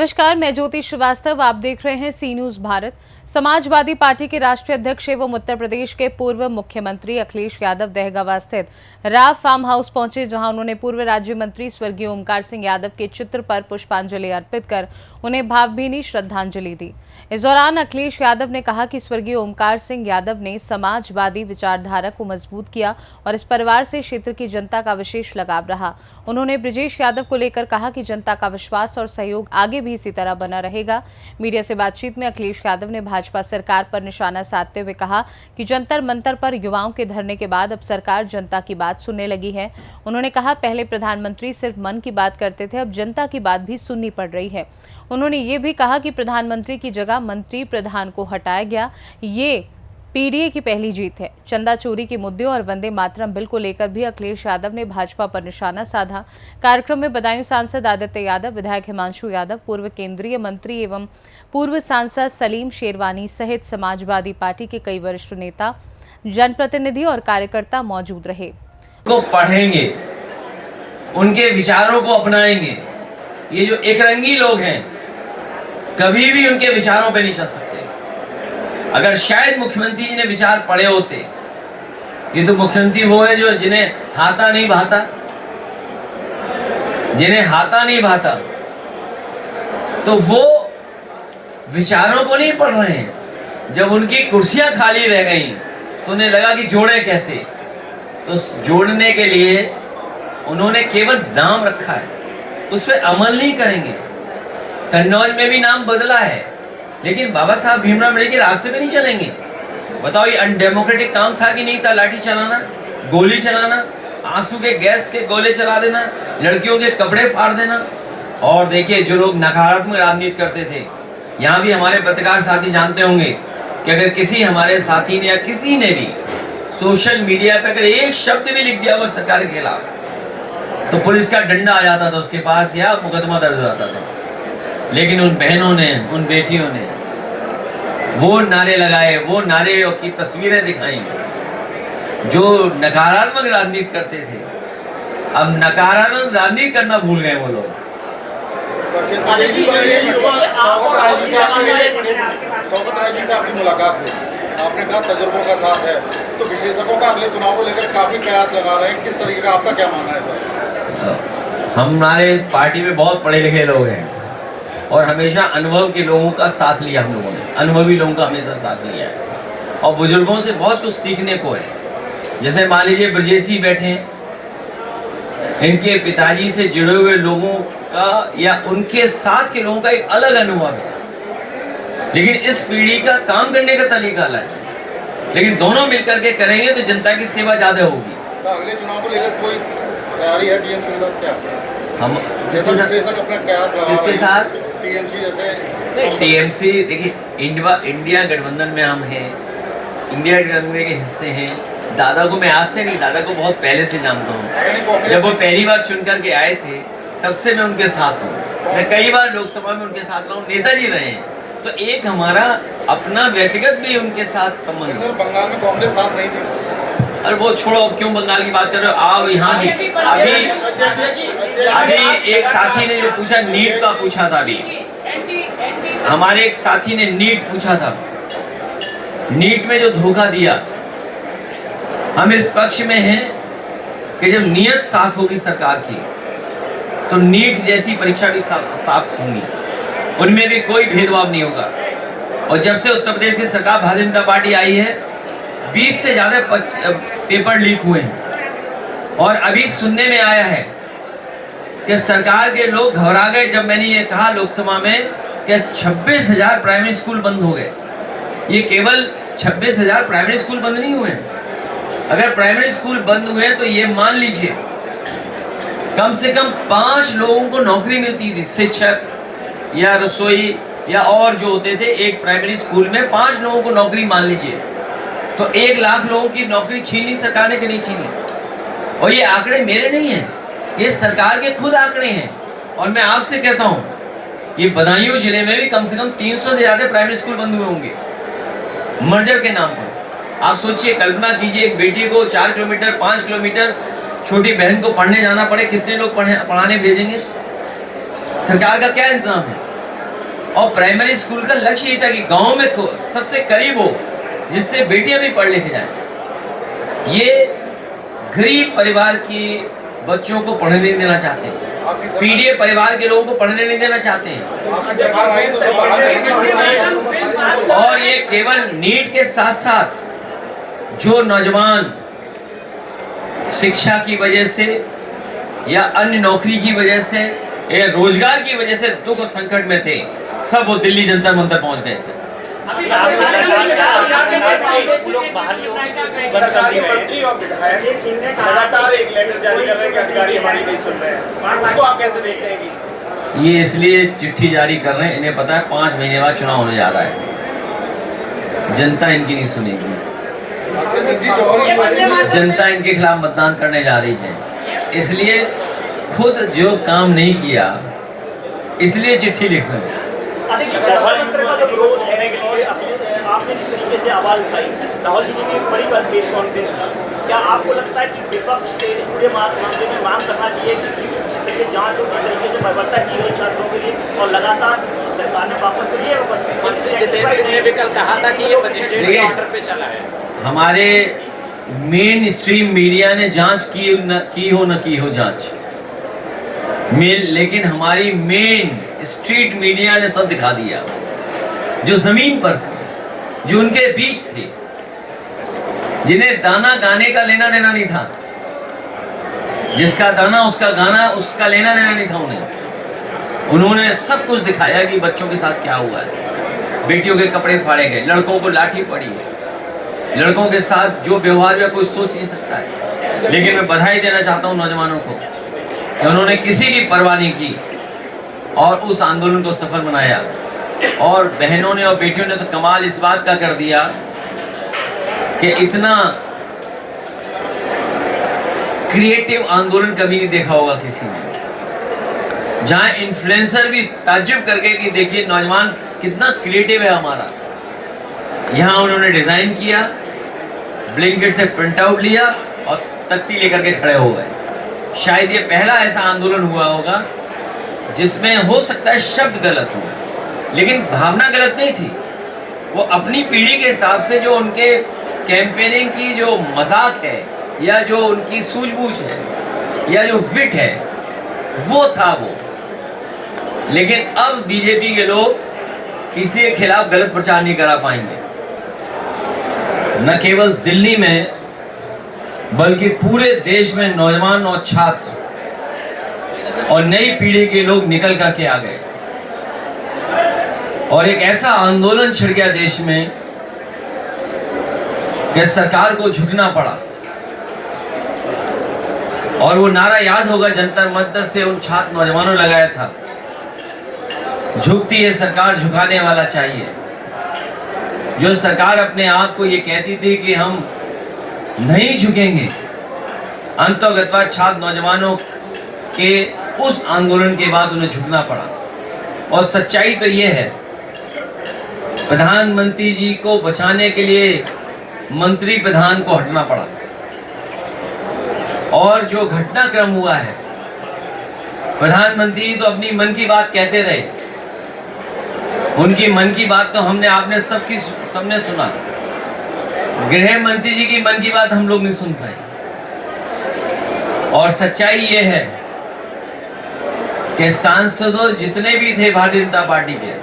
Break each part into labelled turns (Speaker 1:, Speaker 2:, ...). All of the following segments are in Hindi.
Speaker 1: नमस्कार, मैं ज्योति श्रीवास्तव। आप देख रहे हैं सी न्यूज भारत। समाजवादी पार्टी के राष्ट्रीय अध्यक्ष एवं उत्तर प्रदेश के पूर्व मुख्यमंत्री अखिलेश यादव दहगावा स्थित राव फार्म हाउस पहुंचे, जहां उन्होंने पूर्व राज्य मंत्री स्वर्गीय ओमकार सिंह यादव के चित्र पर पुष्पांजलि अर्पित कर उन्हें भावभीनी श्रद्धांजलि दी। इस दौरान अखिलेश यादव ने कहा कि स्वर्गीय ओमकार सिंह यादव ने समाजवादी विचारधारा को मजबूत किया और इस परिवार से क्षेत्र की जनता का विशेष लगाव रहा। उन्होंने ब्रजेश यादव को लेकर कहा कि जनता का विश्वास और सहयोग आगे भी इसी तरह बना रहेगा। मीडिया से बातचीत में अखिलेश यादव ने भाजपा सरकार पर निशाना साधते हुए कहा कि जंतर मंतर पर युवाओं के धरने के बाद अब सरकार जनता की बात सुनने लगी है। उन्होंने कहा, पहले प्रधानमंत्री सिर्फ मन की बात करते थे, अब जनता की बात भी सुननी पड़ रही है। उन्होंने ये भी कहा कि प्रधानमंत्री की जगह मंत्री प्रधान को हटाया गया, ये पीडीए की पहली जीत है। चंदा चोरी के मुद्दे और वंदे मातरम बिल को लेकर भी अखिलेश यादव ने भाजपा पर निशाना साधा। कार्यक्रम में बदायूं सांसद आदित्य यादव, विधायक हिमांशु यादव, पूर्व केंद्रीय मंत्री एवं पूर्व सांसद सलीम शेरवानी सहित समाजवादी पार्टी के कई वरिष्ठ नेता, जनप्रतिनिधि और कार्यकर्ता मौजूद रहे।
Speaker 2: को पढ़ेंगे, उनके विचारों को अपनाएंगे। ये जो एकरंगी लोग हैं कभी भी उनके विचारों पे नहीं चल सकते। अगर शायद मुख्यमंत्री जी ने विचार पढ़े होते, ये तो मुख्यमंत्री वो है जो जिन्हें हाथा नहीं भाता, तो वो विचारों को नहीं पढ़ रहे हैं। जब उनकी कुर्सियां खाली रह गई तो उन्हें लगा कि जोड़े कैसे, तो जोड़ने के लिए उन्होंने केवल नाम रखा है, उस पर अमल नहीं करेंगे। कन्नौज में भी नाम बदला है, लेकिन बाबा साहब भीमराव अम्बेडकर के रास्ते पे नहीं चलेंगे। बताओ, ये अनडेमोक्रेटिक काम था कि नहीं था? लाठी चलाना, गोली चलाना, आंसू के गैस के गोले चला देना, लड़कियों के कपड़े फाड़ देना। और देखिए, जो लोग नकारात्मक राजनीति करते थे, यहाँ भी हमारे पत्रकार साथी जानते होंगे कि अगर किसी हमारे साथी ने या किसी ने भी सोशल मीडिया पे अगर एक शब्द भी लिख दिया वो सरकार के खिलाफ, तो पुलिस का डंडा आ जाता था उसके पास या मुकदमा दर्ज हो जाता था। लेकिन उन बहनों ने, उन बेटियों ने वो नारे लगाए, वो नारे की तस्वीरें दिखाई। जो नकारात्मक राजनीति करते थे, अब नकारात्मक राजनीति करना भूल गए वो लोग।
Speaker 3: सौगत राय जी से आपकी मुलाकात हुई, आपने कहा तजुर्बों का साथ है, तो विशेषज्ञों का अगले चुनाव को लेकर काफी प्रयास लगा रहे हैं, किस तरीके का आपका क्या मानना है?
Speaker 2: हमारे पार्टी में बहुत पढ़े लिखे लोग हैं और हमेशा अनुभव के लोगों का साथ लिया हम लोगों ने, अनुभवी लोगों का हमेशा साथ लिया है और बुजुर्गों से बहुत कुछ सीखने को है। जैसे मान लीजिए ब्रजेश जी बैठे हैं, इनके पिताजी से जुड़े हुए लोगों का या उनके साथ के लोगों का एक अलग अनुभव है, लेकिन इस पीढ़ी का काम करने का तरीका अलग है। लेकिन दोनों मिलकर के करेंगे तो जनता की सेवा ज्यादा होगी।
Speaker 3: तो अगले चुनाव को लेकर कोई तैयारी है टीएमसी के साथ? क्या हम जैसा विशेषज्ञ अपना प्रयास लगा रहे हैं साथ टीएमसी जैसे?
Speaker 2: टीएमसी देखिए, इंडिया गठबंधन में हम हैं, इंडिया गठबंधन के हिस्से हैं। दादा को मैं आज से नहीं, दादा को बहुत पहले से जानता हूँ। जब वो पहली बार चुन करके आए थे तब से मैं उनके साथ हूँ। मैं कई बार लोकसभा में उनके साथ रहा हूँ, नेताजी रहे हैं, तो एक हमारा अपना व्यक्तिगत भी उनके साथ संबंध है।
Speaker 3: बंगाल में कांग्रेस साथ नहीं थी।
Speaker 2: अरे वो छोड़ो, अब क्यों बंगाल की बात कर रहे हो? आओ यहाँ भी अभी एक साथी ने जो पूछा, नीट का पूछा था, अभी हमारे एक साथी ने नीट पूछा था, नीट में जो धोखा दिया, हम इस पक्ष में हैं कि जब नीयत साफ होगी सरकार की तो नीट जैसी परीक्षा भी साफ होंगी, उनमें भी कोई भेदभाव नहीं होगा। और जब से उत्तर प्रदेश की सरकार भारतीय जनता पार्टी आई है, 20 से ज्यादा पेपर लीक हुए हैं और अभी सुनने में आया है कि सरकार के लोग घबरा गए जब मैंने ये कहा लोकसभा में कि 26,000 प्राइमरी स्कूल बंद हो गए। ये केवल 26,000 प्राइमरी स्कूल बंद नहीं हुए। अगर प्राइमरी स्कूल बंद हुए तो ये मान लीजिए कम से कम 5 लोगों को नौकरी मिलती थी, शिक्षक या रसोई या और जो होते थे। एक प्राइमरी स्कूल में 5 लोगों को नौकरी मान लीजिए, तो 1 लाख लोगों की नौकरी छीनी सरकार ने कि नहीं छीनी। और ये आंकड़े मेरे नहीं हैं, ये सरकार के खुद आंकड़े हैं। और मैं आपसे कहता हूँ, ये बदायूं जिले में भी कम से कम 300 से ज्यादा प्राइमरी स्कूल बंद हुए होंगे मर्जर के नाम पर। आप सोचिए, कल्पना कीजिए, एक बेटी को 4 किलोमीटर 5 किलोमीटर छोटी बहन को पढ़ने जाना पड़े, कितने लोग पढ़ाने भेजेंगे? सरकार का क्या इंतजाम है? और प्राइमरी स्कूल का लक्ष्य ये था कि गांव में सबसे करीब हो, जिससे बेटियां भी पढ़ लिख जाएं। ये गरीब परिवार की बच्चों को पढ़ने नहीं देना चाहते हैं, पीडीए परिवार के लोगों को पढ़ने नहीं देना चाहते हैं। और ये केवल नीट के साथ साथ जो नौजवान शिक्षा की वजह से या अन्य नौकरी की वजह से या रोजगार की वजह से दुख और संकट में थे, सब वो दिल्ली जंतर मंतर पहुंच गए थे।
Speaker 4: मंत्री और विधायक लगातार एक लेटर जारी कर रहे हैं कि अधिकारी हमारी नहीं सुन रहे हैं, उसको आप कैसे देखते हैं कि
Speaker 2: ये इसलिए चिट्ठी जारी कर रहे हैं, इन्हें पता है 5 महीने बाद चुनाव होने जा रहा है, जनता इनकी नहीं सुनेगी, जनता इनके खिलाफ मतदान करने जा रही है। इसलिए खुद जो काम नहीं किया, इसलिए चिट्ठी लिख रहे हैं।
Speaker 4: प्रधानमंत्री का जो विरोध होने के लिए आपने जिस तरीके से आवाज उठाई, राहुल जी ने भी एक बड़ी बार प्रेस कॉन्फ्रेंस की, क्या आपको लगता है कि विपक्ष के इस पूरे मामले में मांग करना चाहिए कि जांच हो, किस तरीके से बर्बरता की गई छात्रों के लिए, और लगातार सरकार ने वापस तो लिए कहा था कि ये मजिस्ट्रेट ऑर्डर पे चला है।
Speaker 2: हमारे मेन स्ट्रीम मीडिया ने जांच की हो जांच, लेकिन हमारी मेन स्ट्रीट मीडिया ने सब दिखा दिया, जो जमीन पर थे, जो उनके बीच थे, जिन्हें दाना गाने का लेना देना नहीं था, जिसका दाना उसका गाना, उसका लेना देना नहीं था उन्होंने सब कुछ दिखाया कि बच्चों के साथ क्या हुआ है। बेटियों के कपड़े फाड़े गए, लड़कों को लाठी पड़ी, लड़कों के साथ जो व्यवहार हुआ कोई सोच नहीं सकता है। लेकिन मैं बधाई देना चाहता हूं नौजवानों को कि उन्होंने किसी की परवाह नहीं की और उस आंदोलन को सफल बनाया। और बहनों ने और बेटियों ने तो कमाल इस बात का कर दिया कि इतना क्रिएटिव आंदोलन कभी नहीं देखा होगा किसी ने, जहां इन्फ्लुएंसर भी ताज्जुब करके कि देखिए नौजवान कितना क्रिएटिव है हमारा। यहाँ उन्होंने डिजाइन किया, ब्लिंकेट से प्रिंट आउट लिया और तख्ती लेकर के खड़े हो गए। शायद ये पहला ऐसा आंदोलन हुआ होगा जिसमें हो सकता है शब्द गलत हो, लेकिन भावना गलत नहीं थी। वो अपनी पीढ़ी के हिसाब से जो उनके कैंपेनिंग की जो मजाक है या जो उनकी सूझबूझ है या जो विट है वो था वो। लेकिन अब बीजेपी के लोग किसी के खिलाफ गलत प्रचार नहीं करा पाएंगे, न केवल दिल्ली में बल्कि पूरे देश में नौजवान और छात्र और नई पीढ़ी के लोग निकल करके आ गए और एक ऐसा आंदोलन छिड़ गया देश में कि सरकार को झुकना पड़ा। और वो नारा याद होगा जंतर मंतर से उन छात्र नौजवानों लगाया था, झुकती है सरकार झुकाने वाला चाहिए। जो सरकार अपने आप को ये कहती थी कि हम नहीं झुकेंगे, अंततः छात्र नौजवानों के उस आंदोलन के बाद उन्हें झुकना पड़ा। और सच्चाई तो ये है, प्रधानमंत्री जी को बचाने के लिए मंत्री प्रधान को हटना पड़ा। और जो घटनाक्रम हुआ है, प्रधानमंत्री तो अपनी मन की बात कहते रहे, उनकी मन की बात तो आपने सबने सुना। गृह मंत्री जी की मन की बात हम लोग नहीं सुन पाए। और सच्चाई ये है कि सांसदों जितने भी थे भारतीय जनता पार्टी के,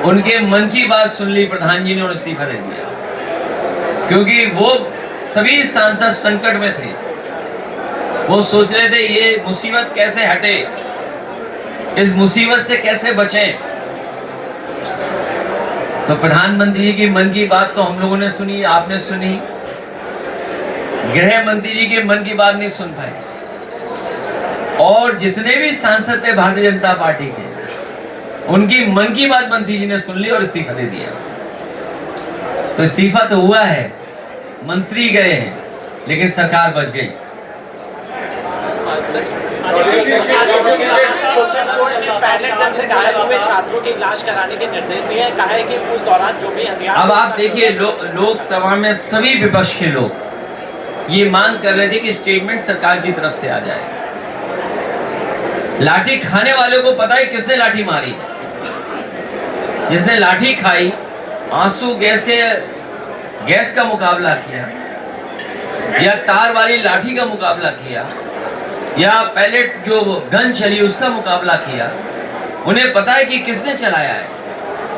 Speaker 2: उनके मन की बात सुन ली प्रधान जी ने और इस्तीफा दे दिया, क्योंकि वो सभी सांसद संकट में थे। वो सोच रहे थे ये मुसीबत कैसे हटे, इस मुसीबत से कैसे बचें। तो प्रधानमंत्री जी की मन की बात तो हम लोगों ने सुनी, आपने सुनी। गृह मंत्री जी के मन की बात नहीं सुन पाए। और जितने भी सांसद थे भारतीय जनता पार्टी के, उनकी मन की बात मंत्री जी ने सुन ली और इस्तीफा दे दिया। तो इस्तीफा तो हुआ है, मंत्री गए हैं, लेकिन सरकार बच गई।
Speaker 4: से घायल हुए छात्रों की इलाज कराने के निर्देश दिए हैं, कहा है कि उस दौरान जो भी हथियार।
Speaker 2: अब आप देखिए लोकसभा में सभी विपक्ष के लोग ये मांग कर रहे थे कि स्टेटमेंट सरकार की तरफ से आ जाए। लाठी खाने वालों को पता है किसने लाठी मारी है। जिसने लाठी खाई, आंसू गैस का मुकाबला किया, या तार वाली लाठी का मुकाबला किया, या पैलेट जो गन चली उसका मुकाबला किया, उन्हें पता है कि किसने चलाया है,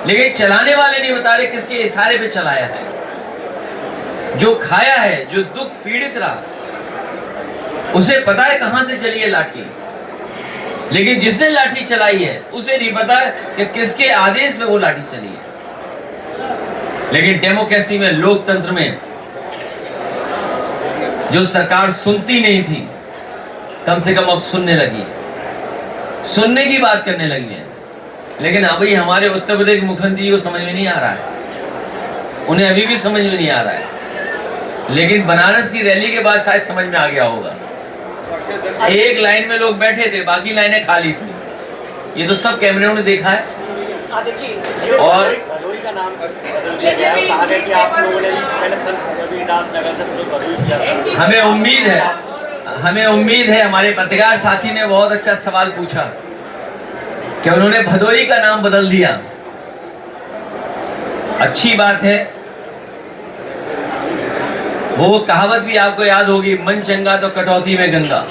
Speaker 2: लेकिन चलाने वाले नहीं बता रहे किसके इशारे पे चलाया है। जो खाया है, जो दुख पीड़ित रहा, उसे पता है कहां से चली है लाठी, लेकिन जिसने लाठी चलाई है उसे नहीं पता है कि किसके आदेश में वो लाठी चली है। लेकिन डेमोक्रेसी में, लोकतंत्र में, जो सरकार सुनती नहीं थी, कम से कम अब सुनने लगी है, सुनने की बात करने लगी है। लेकिन अभी हमारे उत्तर प्रदेश के मुख्यमंत्री को समझ में नहीं आ रहा है, उन्हें अभी भी समझ में नहीं आ रहा है, लेकिन बनारस की रैली के बाद शायद समझ में आ गया होगा। एक लाइन में लोग बैठे थे, बाकी लाइनें खाली थी, ये तो सब कैमरे ने देखा है।
Speaker 4: देखिए,
Speaker 2: और
Speaker 4: भदोई का नाम बदल दिया गया है, कहा गया कि आप लोगों ने पहले संत रविदास नगर से भदोई किया था।
Speaker 2: हमें उम्मीद है, हमारे पत्रकार साथी ने बहुत अच्छा सवाल पूछा कि उन्होंने भदोई का नाम बदल दिया। अच्छी बात है। वो कहावत भी आपको याद होगी, मन चंगा तो कटौती में गंगा।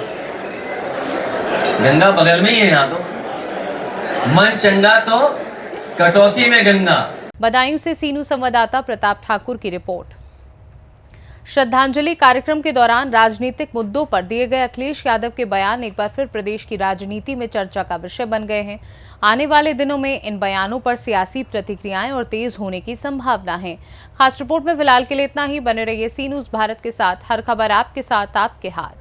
Speaker 2: गंगा बगल में ही है यहाँ, तो मन चंगा तो कटौती में गंगा।
Speaker 1: बदायूं से सीनू संवाददाता प्रताप ठाकुर की रिपोर्ट। श्रद्धांजलि कार्यक्रम के दौरान राजनीतिक मुद्दों पर दिए गए अखिलेश यादव के बयान एक बार फिर प्रदेश की राजनीति में चर्चा का विषय बन गए हैं। आने वाले दिनों में इन बयानों पर सियासी प्रतिक्रियाएं और तेज होने की संभावना है। खास रिपोर्ट में फिलहाल के लिए इतना ही। बने रहिए सी न्यूज़ भारत के साथ। हर खबर आपके साथ, आपके हाथ।